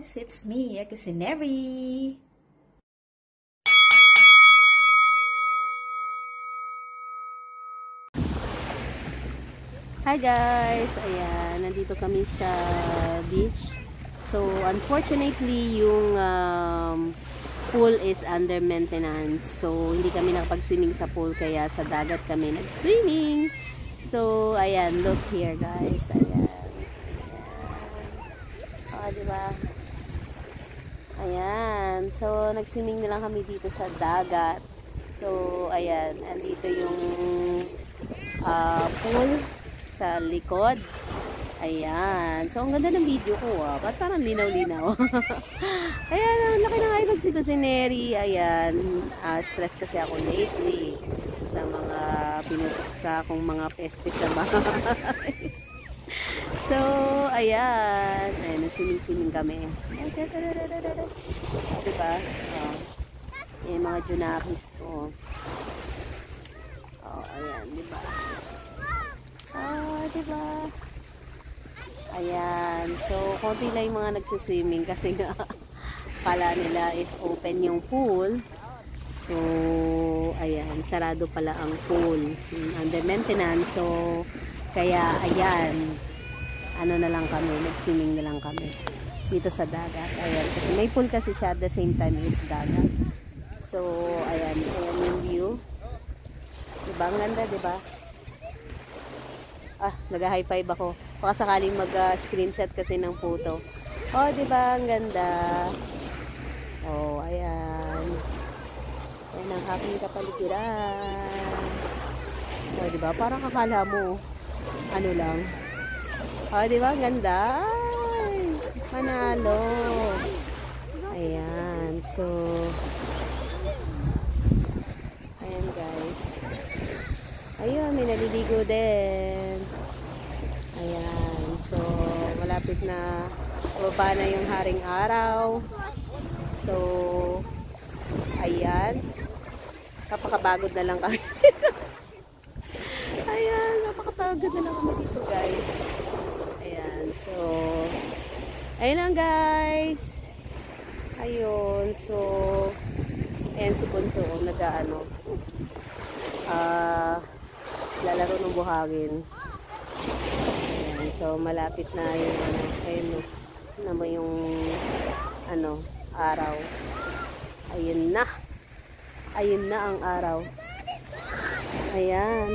guys, it's me, Kusineri. Hi guys! Ayan, nandito kami sa beach. So, unfortunately, yung pool is under maintenance. So, hindi kami nakapag-swimming sa pool, kaya sa dagat kami nag-swimming. So, ayan, look here guys. Ayan. O, diba? Ayan. So, nag-swimming na lang kami dito sa dagat. So, ayan. Andito yung pool sa likod. Ayan. So, ang ganda ng video ko, Ba't parang linaw-linaw? Ayan, ang laki ng ibag si Kusineri. Ayan. Stress kasi ako lately sa mga pinupuksa kong mga peste sa bahay. So, ayan. Ayan, swimming-swimming kami. Diba? Ayan, mga junakis ko. Ayan, diba? Diba? Ayan. So, konti lang yung mga nagsuswimming kasi nga pala nila is open yung pool. So, ayan. Sarado pala ang pool. Under maintenance. So, kaya, ayan. Ano na lang kami. Nag-swimming na lang kami. Dito sa dagat. Ayan. Kasi may pool kasi siya at the same time is dagat. So, ayan. Ayan yung view. Diba? Ang ganda, diba? Nag-high five ako. Baka sakaling mag-screenshot kasi ng photo. Diba? Ang ganda. Ayan. Ayan ang aking kapaligiran. Diba? Parang kakala mo. Ano lang. Diba? Ang ganda. Ay, manalo. Ayan. So, ayan guys. Ayun, may naliligo din. Ayan. So, malapit na baba na yung haring araw. So, ayan. Kapakabagod na lang kami. Ayan, kapakabagod na lang kami dito, guys. Ayan. So, ayun lang, guys. Ayun. So, ayan si Bunso. Nag-ano. Lalaro ng buhangin. Ayan, so malapit na yung ayun mo yung araw. Ayun na ang araw. Ayan.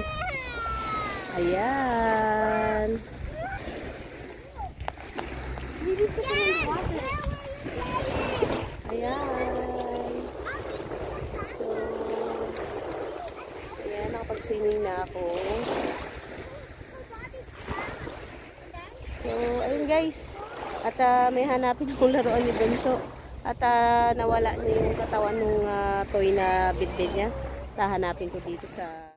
So nakapag-swimming na ako. So, ayun guys. At may hanapin akong laruan ni Bunso. At nawala na yung katawan ng toy na bitbit niya. Hanapin ko dito sa